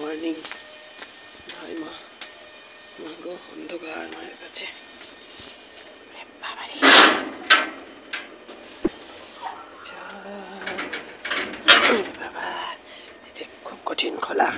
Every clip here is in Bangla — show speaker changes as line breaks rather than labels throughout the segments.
মর্নিং। জয় মা। মা গো, অন্ধকার মায়ের কাছে। বাবা, যে খুব কঠিন খোলা।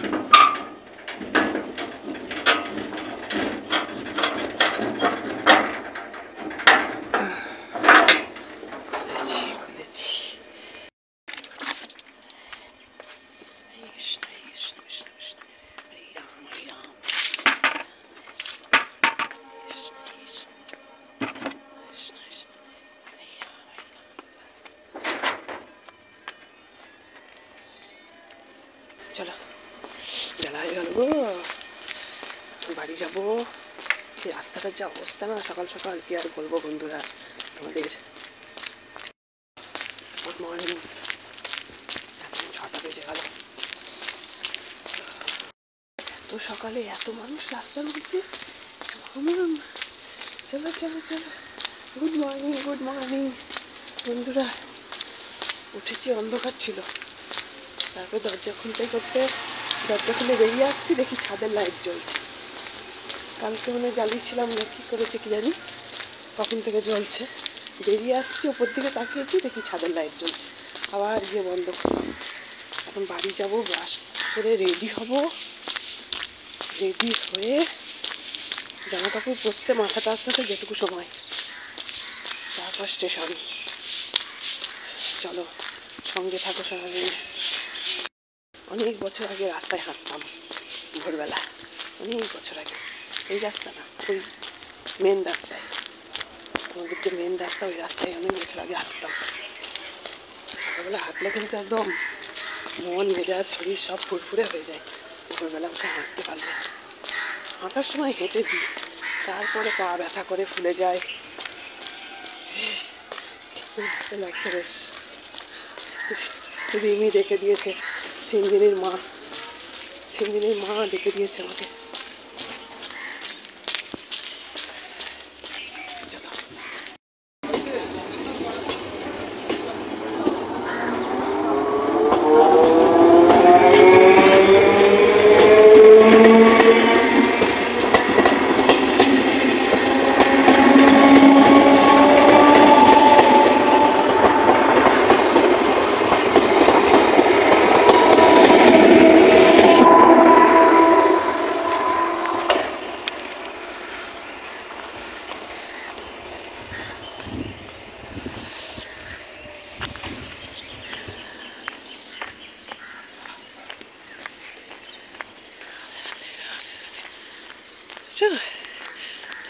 চলো, বেলা হয়ে গেল গো, বাড়ি যাবো। সেই রাস্তাটার যে অবস্থা না, সকাল সকাল কি আর বলবো বন্ধুরা তোমাদের। Good morning. এখন 6টা বেজে গেল। এত সকালে এত মানুষ রাস্তার মধ্যে। চলো চলো চলো, গুড মর্নিং গুড মর্নিং বন্ধুরা। উঠেছি, অন্ধকার ছিল। তারপর দরজা খুলতে দরজা খুলে বেরিয়ে আসছি, দেখি ছাদের লাইট জ্বলছে। কালকে মনে জ্বালিয়েছিলাম না, কি করেছে কি জানি, কখন থেকে জ্বলছে। বেরিয়ে আসছি, ওপর দিকে তাকিয়েছি, দেখি ছাদের লাইট জ্বলছে। আবার গিয়ে বন্ধ করলাম। এখন বাড়ি যাব, ব্রাশ করে রেডি হব। রেডি হয়ে জামা কাপড় পরতে মাথাটা আসতে যেটুকু সময়, তারপর স্টেশন। চলো, সঙ্গে থাকো সারাদিন। অনেক বছর আগে রাস্তায় হাঁটতাম ভোরবেলা, অনেক বছর আগে। এই রাস্তা না, ওই মেন রাস্তায়, আমাদের যে মেন রাস্তা, ওই রাস্তায় অনেক বছর আগে হাঁটতাম। সকালবেলা হাঁটলে কিন্তু একদম মন মেজাজ শরীর সব ফুরফুরে হয়ে যায়। ভোরবেলা উঠে হাঁটতে পারলে, হাঁটার সময় হেঁটে দিই, তারপরে পা ব্যথা করে ফুলে যায়। লাগছে বেশ। রিমি ডেকে দিয়েছে, সিঞ্জিনির মা ডেকে দিয়েছে আমাকে।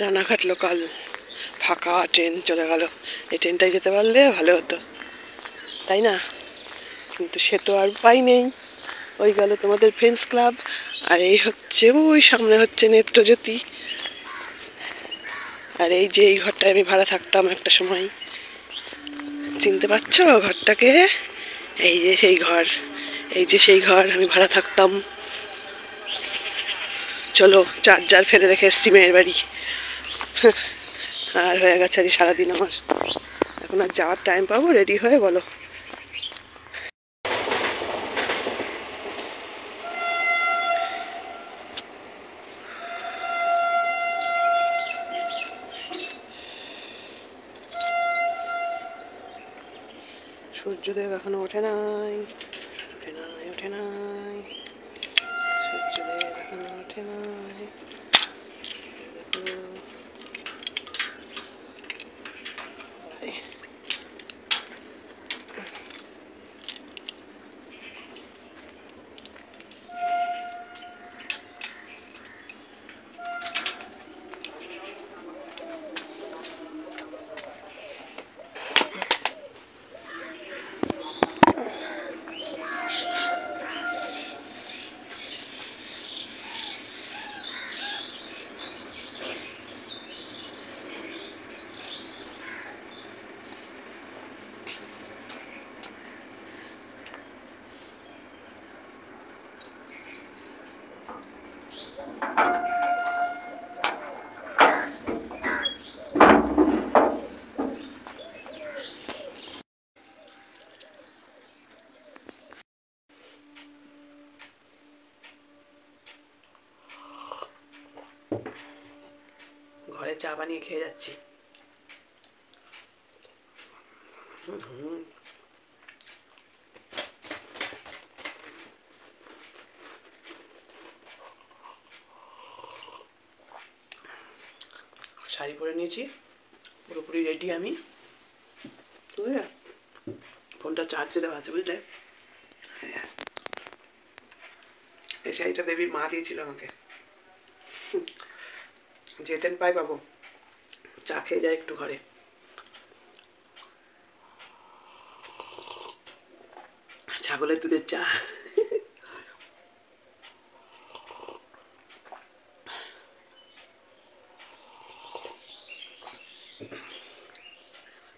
রানাঘাট লোকাল ফাঁকা, ট্রেন চলে গেল। এই ট্রেনটায় যেতে পারলে ভালো হতো, তাই না? কিন্তু সে তো আর উপায় নেই। ওই গেল তোমাদের ফ্রেন্ডস ক্লাব, আর এই হচ্ছে ওই সামনে হচ্ছে নেত্রজ্যোতি। আর এই যে এই ঘরটায় আমি ভাড়া থাকতাম একটা সময়, চিনতে পারছো ঘরটাকে? এই যে সেই ঘর, এই যে সেই ঘর, আমি ভাড়া থাকতাম। চলো, চার্জার ফেলে রেখে এসছি মেয়ের বাড়ি। আর হয়ে গেছে আজ সারাদিন আমার। এখন আর যাওয়ার টাইম পাবো? রেডি হয়ে বলো। সূর্যদেব এখনো ওঠে নাই, সূর্যদেব এখনো ওঠে নাই। দেখো, ঘরে চা বানিয়ে খেয়ে যাচ্ছি। শাড়ি পরে নিয়েছি, পুরোপুরি রেডি আমি। বুঝলে, ফোনটা চার্জে দেওয়া আছে, বুঝলে। এই শাড়িটা বেবির মা দিয়েছিল আমাকে। যে টেন পাই পাবো, চা খেয়ে যায় একটু ঘরে। ছাগলের দুধের চা।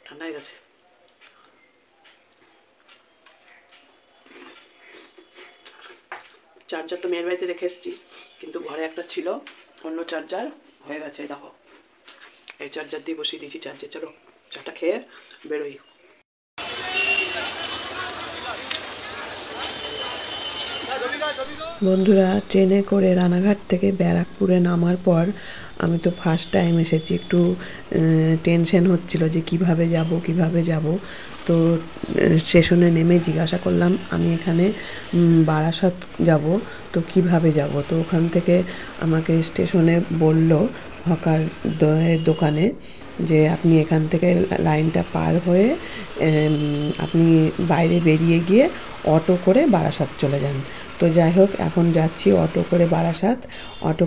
ঠান্ডা হয়ে গেছে। চার্জার তো মেয়ের বাড়িতে রেখে এসেছি, কিন্তু ঘরে একটা ছিল অন্য চার্জার, হয়ে গেছে। দেখো, এই চার্জার দিয়ে বসিয়ে দিয়েছি চার্জে। চলো চাটা খেয়ে বেরোই। বন্ধুরা, ট্রেনে করে রানাঘাট থেকে ব্যারাকপুরে নামার পর আমি তো ফার্স্ট টাইম এসেছি, একটু টেনশন হচ্ছিল যে কিভাবে যাব। তো স্টেশনে নেমে জিজ্ঞাসা করলাম আমি এখানে বারাসাত যাব, তো কিভাবে যাব। তো ওখান থেকে আমাকে স্টেশনে বলল হকার দোকানে যে আপনি এখান থেকে লাইনটা পার হয়ে আপনি বাইরে বেরিয়ে গিয়ে অটো করে বারাসাত চলে যান। তো যাই হোক, এখন যাচ্ছি অটো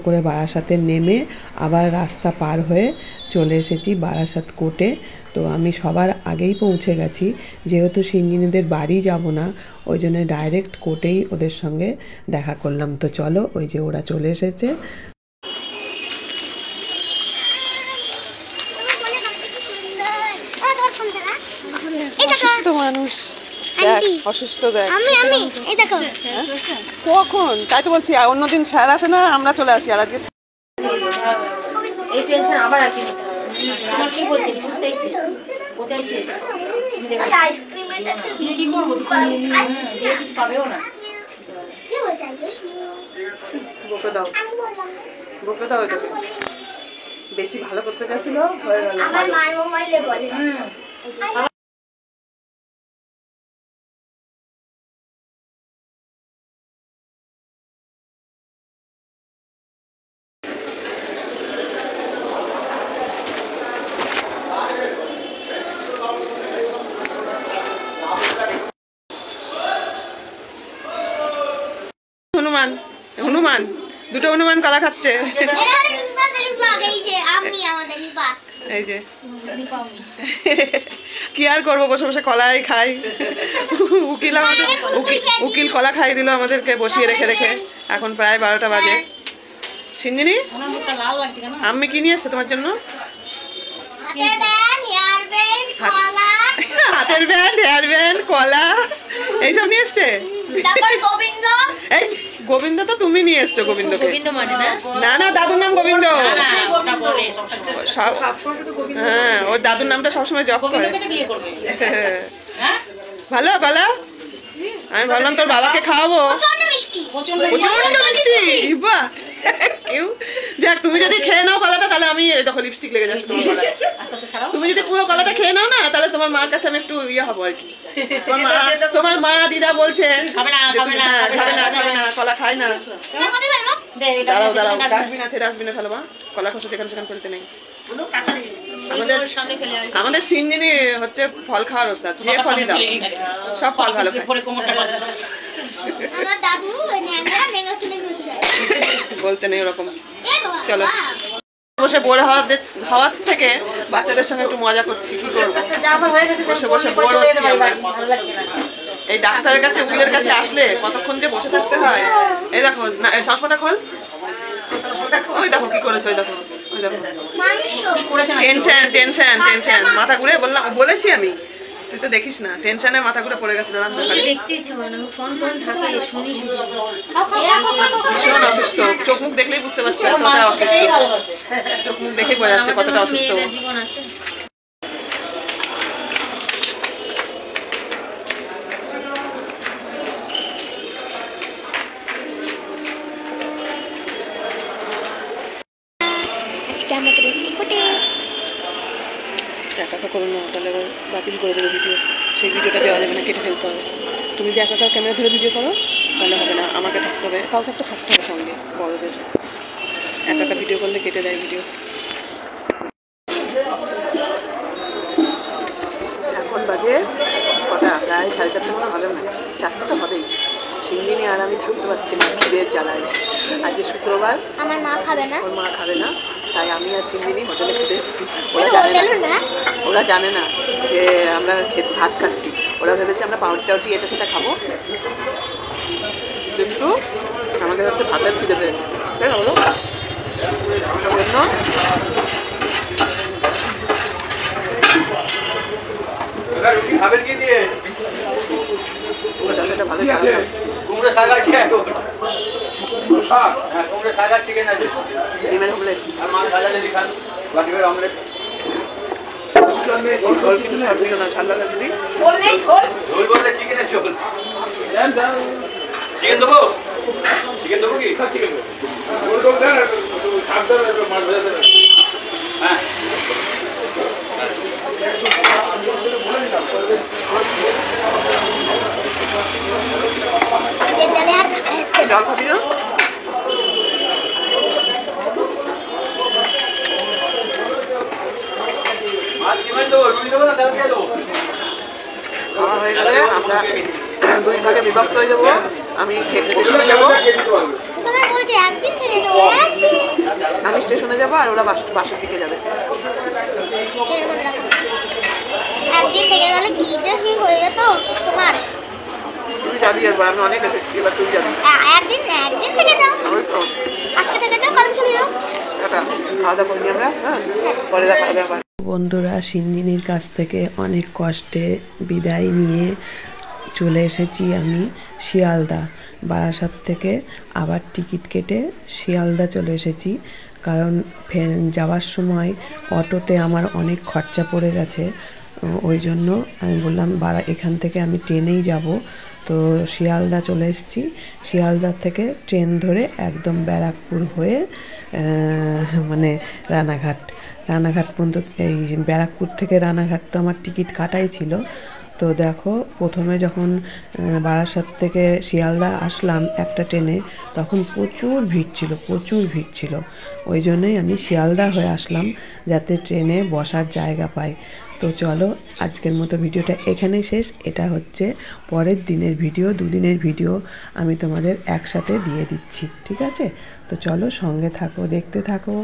করে বারাসাতে নেমে আবার রাস্তা পার হয়ে চলে এসেছি বারাসাত কোর্টে। তো আমি সবার আগেই পৌঁছে গেছি, যেহেতু সিঞ্জিনিদের বাড়ি যাব না, ওই জন্য ডাইরেক্ট কোর্টেই ওদের সঙ্গে দেখা করলাম। তো চলো, ওই যে ওরা চলে এসেছে। অসুস্থ মানুষ, অসুস্থ দেখ। কখন? তাই তো বলছি, অন্যদিন স্যার আসে না, আমরা চলে আসি। আর আজকে
এই টেনশন আবার রাখি না। তোমার কি বলছে বুঝতেইছে বোঝাইছে আইসক্রিম এটা কি করব দোকানে দিয়ে কিছু পাবেও না। কি বোঝাইবে?
বকে দাও এটাকে। বেশি ভালো করতে গেছিল, হয়ে গেল।
আমার মার মোবাইলে বলে
হনুমান দুটো হনুমান কলা খাচ্ছে। এই যে কি আর করবো, বসে বসে কলাই খাই। উকিল কলা খাই দিল আমাদেরকে বসিয়ে রেখে রেখে। এখন প্রায় 12টা বাজে। সিঞ্জিনি, আম্মি কি নিয়ে এসছে তোমার জন্য? হাতের ব্যান্ড, হেয়ার ব্যান্ড, কলা এইসব নিয়ে এসছে। এই গোবিন্দ তো তুমি নিয়ে এসছো। গোবিন্দকে না না, দাদুর নাম গোবিন্দ। হ্যাঁ, ওর দাদুর নামটা সবসময় জপ করে। ভালো কলা? আমি ভাবলাম তোর বাবাকে খাওয়াবো। প্রচন্ড মিষ্টি। বাহ, যাক, তুমি যদি খেয়ে নাও কলাটা, তাহলে আমি দেখো লিপস্টিক লেগে যাচ্ছে তোমার গলায়। তুমি যদি পুরো কলাটা খেয়ে নাও না, তাহলে তোমার মার কাছে আমি একটু ইয়ে হবো আর কি। তোমার মা দিদা বলছে খাবে না, কলা খায় না। দাঁড়াও, ডাস্টবিনে ফেলো মা। কলা খোসা যেখানে সেখানে ফেলতে নেই। আমাদের সিঞ্জিনি হচ্ছে ফল খাওয়ার ওস্তাদ। যে ফলই দাও, সব ফল ভালো খায়। বলতে নেই ওরকম। চলো, বসে বোর হওয়ার থেকে বাচ্চাদের সঙ্গে একটু মজা করছি। কি করবো, বসে বসে বোর হচ্ছি। এই ডাক্তারের কাছে, উকিলের কাছে আসলে কতক্ষণ যে বসে থাকতে হয়। এই দেখো, চশমাটা খোল। ওই দেখো কি করেছে, ওই দেখো। টেনশন মাথা ঘুরে বলেছি আমি, তুই তো দেখিস না। টেনশনে মাথা ঘুরে পড়ে গেছিল। ভীষণ অসুস্থ, চোখ মুখ দেখলেই বুঝতে পারছি কতটা অসুস্থ। চোখ মুখ দেখে বোঝা যাচ্ছে কতটা অসুস্থ।
আজকে আমরা চলে এসেছি কোটে।
একা একা করো না, তাহলে আবার বাতিল করে দেবে ভিডিও। সেই ভিডিওটা দেওয়া যাবে না, কেটে ফেলতে হবে। তুমি যদি একা একা ক্যামেরা ধরে ভিডিও করো তাহলে হবে না, আমাকে থাকতে হবে, কাউকে একটা থাকতে হবে সঙ্গে, বড়দের। একা একা ভিডিও করলে কেটে দেয় ভিডিও। এখন বাজে কটা? প্রায় 4:30 মনে হবে না, 4টা তো হবেই। সিন্দিনি আর আমি থাকতে পারছি না খিদের জ্বালায়। আজকে শুক্রবার,
আমার মা খাবে না।
ওর মা খাবে না, তাই আমি আর সিন্দিনি হোটেলে খেতে এসেছি। ওরা জানে না, ওরা জানে না যে আমরা ভাত খাচ্ছি। ওরা ভেবেছে আমরা পাউরুটি টাউটি এটা সেটা খাবো, কিন্তু আমাদের হচ্ছে ভাতের খিদে পেয়েছে। তাই না বলো? জন্য
খাবেন কি দিয়ে?
ভালো
কুমড়ো শাক আছে এখন। শাক? হ্যাঁ, কুমড়ো শাক আর চিকেন আছে।
ডিমের অমলেট
আর মাছ ভাজা যদি খান, বা ডিমের অমলেট।
ঝোল কিছু না, দিও না, ঠান্ডা লাগবে দিদি।
ঝোল বলতে চিকেনের ঝোল। চিকেন দেবো? চিকেন দেবো কি? চিকেন দেবো। হ্যাঁ।
জল খাবি না?
মাছ কি মাছ দেবো? রুই দেবো না তেল খেয়ে দেবো?
খাওয়া হয়ে গেলে আমরা 2 ভাগে বিভক্ত হয়ে যাবো। আমি খেতে স্টেশনে যাবো, আমি স্টেশনে যাবো, আর ওরা বাসের দিকে যাবে।
একদিন থেকে গেলে গিজে কি হয়ে যেত তোমার?
তুই যাবি একবার, আমি অনেক এসেছি, এবার তুই যাবি।
একদিন না, একদিন থেকে যাও।
ওই তো
আজকে থেকে যাও, কাল চলে যাও।
টাটা, খাওয়া দাওয়া করি আমরা, হ্যাঁ, পরে দেখা হবে আবার। বন্ধুরা, সিন্দিনির কাছ থেকে অনেক কষ্টে বিদায় নিয়ে চলে এসেছি আমি শিয়ালদা। বারাসাত থেকে আবার টিকিট কেটে শিয়ালদা চলে এসেছি, কারণ যাওয়ার সময় অটোতে আমার অনেক খরচা পড়ে গেছে। ওই জন্য আমি বললাম এখান থেকে আমি ট্রেনেই যাব। তো শিয়ালদা চলে এসেছি। শিয়ালদা থেকে ট্রেন ধরে একদম ব্যারাকপুর হয়ে মানে রানাঘাট পর্যন্ত। এই ব্যারাকপুর থেকে রানাঘাট তো আমার টিকিট কাটাই ছিল। তো দেখো, প্রথমে যখন বারাসাত থেকে শিয়ালদা আসলাম একটা ট্রেনে, তখন প্রচুর ভিড় ছিল। ওই জন্যই আমি শিয়ালদা হয়ে আসলাম, যাতে ট্রেনে বসার জায়গা পাই। তো চলো, আজকের মতো ভিডিওটা এখানেই শেষ। এটা হচ্ছে পরের দিনের ভিডিও, 2 দিনের ভিডিও আমি তোমাদের একসাথে দিয়ে দিচ্ছি, ঠিক আছে? তো চলো, সঙ্গে থাকো, দেখতে থাকো।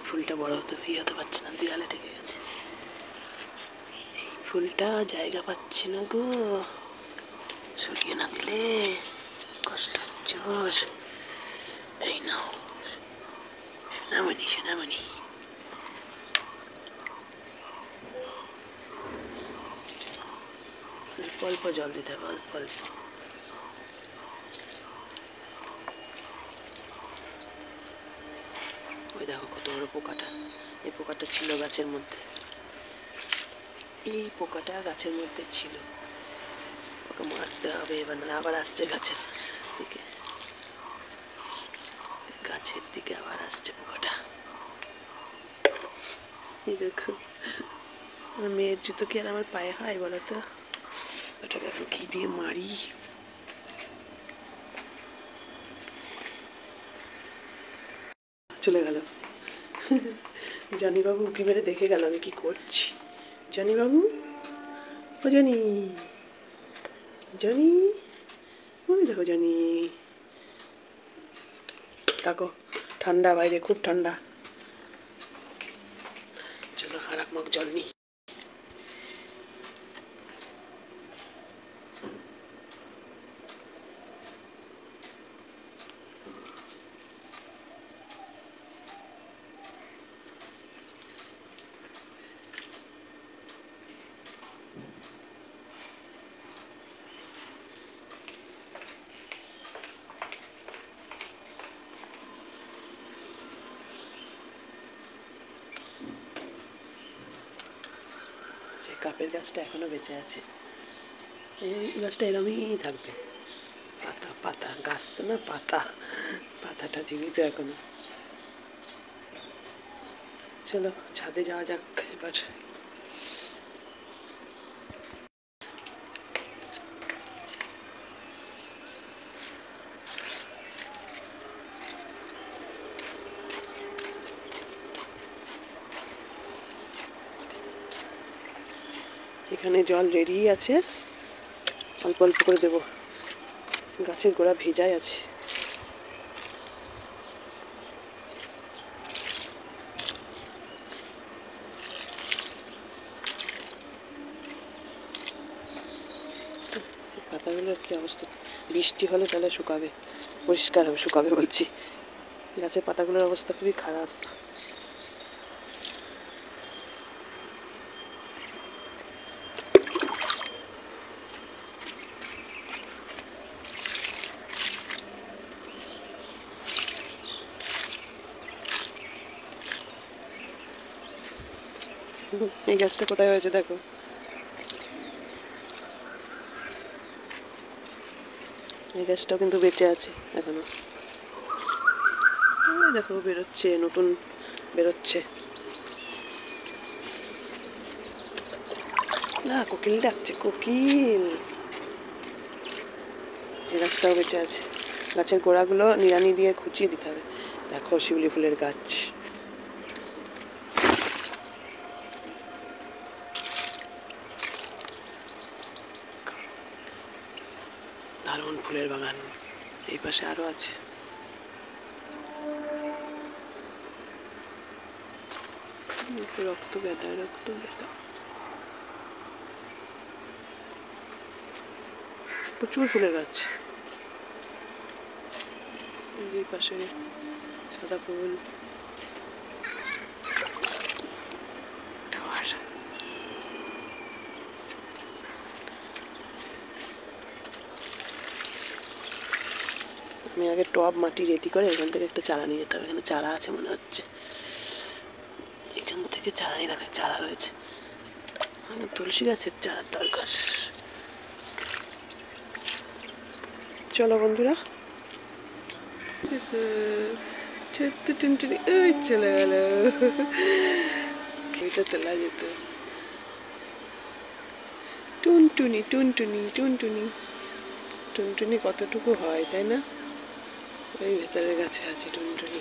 ফুলটা বড় হতে পারছে না, দেয়ালে ঠেকে গেছে। এই ফুলটা জায়গা পাচ্ছে না গো, সরিয়ে না দিলে কষ্ট হচ্ছে। এই নাও সোনামণি। অল্প জল দিতে হবে, অল্প। ওই দেখো কত বড় পোকাটা। এই পোকাটা ছিল গাছের মধ্যে, ছিল। ওকে মারতে হবে এবার, না আবার আসছে গাছের দিকে আবার আসছে পোকাটা। এই দেখো, আমার মেয়ের জুতো কি আর আমার পায়ে হয় বলো তো? ওটাকে এখন কি দিয়ে মারি? চলে গেল জনি বাবু, উঁকি মেরে দেখে গেল আমি কি করছি। জনি বাবু, ও জনি, ওই দেখো জনি। দেখো, ঠান্ডা বাইরে, খুব ঠান্ডা। চলো আর এক মগ জল নিই। সেই কাপের গাছটা এখনো বেঁচে আছে। এই গাছটা এরমই থাকবে, পাতা পাতা, গাছ তো না, পাতা, পাতাটা জীবিত এখনো। চলো ছাদে যাওয়া যাক এবার। এখানে জল রেডি আছে, অল্প অল্প করে দেবো, গাছের গোড়া ভেজাই আছে। পাতাগুলোর কি অবস্থা, বৃষ্টি হলে তাহলে শুকাবে, পরিষ্কার হবে, শুকাবে বলছি। গাছের পাতাগুলোর অবস্থা খুবই খারাপ। এই গাছটা কোথায় হয়েছে দেখো, এই গাছটাও কিন্তু বেঁচে আছে এখনো। ওই দেখো বেরোচ্ছে, নতুন বেরোচ্ছে। না, কোকিল ডাকছে, কোকিল। এই গাছটাও বেঁচে আছে। গাছের গোড়াগুলো নিড়ানি দিয়ে খুঁচিয়ে দিতে হবে। দেখো শিউলি ফুলের গাছ। দারুণ ফুলের বাগান, এই পাশে আরো আছে। রক্ত গাঁদা, রক্ত গাঁদা, প্রচুর ফুলের গাছ। এই পাশে সাদা ফুল। আমি আগে টব মাটি রেডি করে এখান থেকে একটা চারা নিয়ে যেতে হবে। এখানে চারা আছে মনে হচ্ছে, এখান থেকে চারা নিয়ে রাখা, চারা রয়েছে। তুলসী গাছের চারার দরকার। চলো বন্ধুরা, ছোট্ট টুনটুনি ওই চলে গেল, এটা তোলা যেত। টুনটুনি টুনটুনি টুনটুনি টুনটুনি কতটুকু হয় তাই না? ওই ভেতরের গাছে আছে টুনটুনি।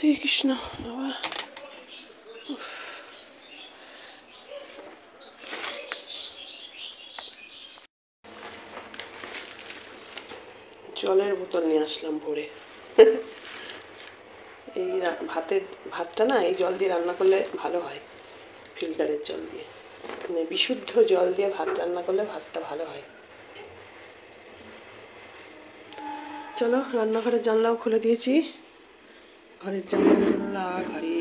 হে কৃষ্ণ বাবা। জলের বোতল নিয়ে আসলাম ভরে। এই ভাতটা না এই জল দিয়ে রান্না করলে ভালো হয়, ফিল্টারের জল দিয়ে, মানে বিশুদ্ধ জল দিয়ে ভাত রান্না করলে ভাতটা ভালো হয়। চলো, রান্নাঘরের জানলাও খুলে দিয়েছি। ঘরের জানলা, ঘরে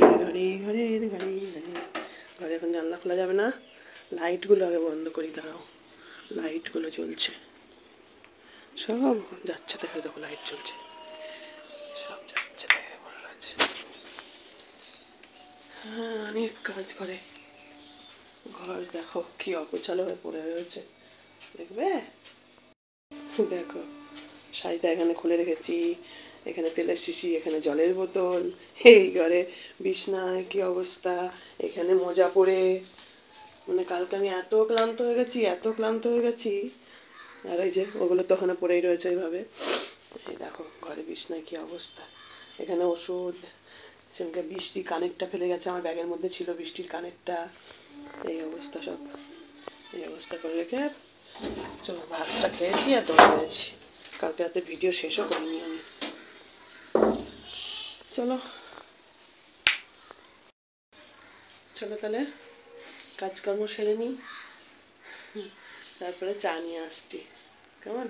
এখন জানলা খোলা যাবে না। লাইটগুলো আগে বন্ধ করি, দাঁড়াও। লাইটগুলো জ্বলছে, সব যাচ্ছে, দেখো দেখো লাইট জ্বলছে, সব যাচ্ছে, দেখে ভালো লাগছে। হ্যাঁ, অনেক কাজ করে। ঘর দেখো কি অগোছালো হয়ে পড়ে রয়েছে, দেখবে? দেখো, শাড়িটা এখানে খুলে রেখেছি, এখানে তেলের শিশি, এখানে জলের বোতল, এই ঘরে বিছনায় কি অবস্থা, এখানে মোজা পরে, মানে কালকে আমি এত ক্লান্ত হয়ে গেছি। আর এই যে ওগুলো তো ওখানে পড়েই রয়েছে এইভাবে। এই দেখো ঘরে বিছনায় কি অবস্থা, এখানে ওষুধ, সেখানে বৃষ্টির কানেরটা ফেলে গেছে, আমার ব্যাগের মধ্যে ছিল বৃষ্টির কানেরটা। এই অবস্থা, সব এই অবস্থা করে রেখে চলো ভাতটা খেয়েছি আর দৌড়ে মেরেছি। কালকে রাতে ভিডিও শেষও করিনি আমি। চলো চলো তাহলে কাজকর্ম সেরে নিই, তারপরে চা নিয়ে আসছি, কেমন?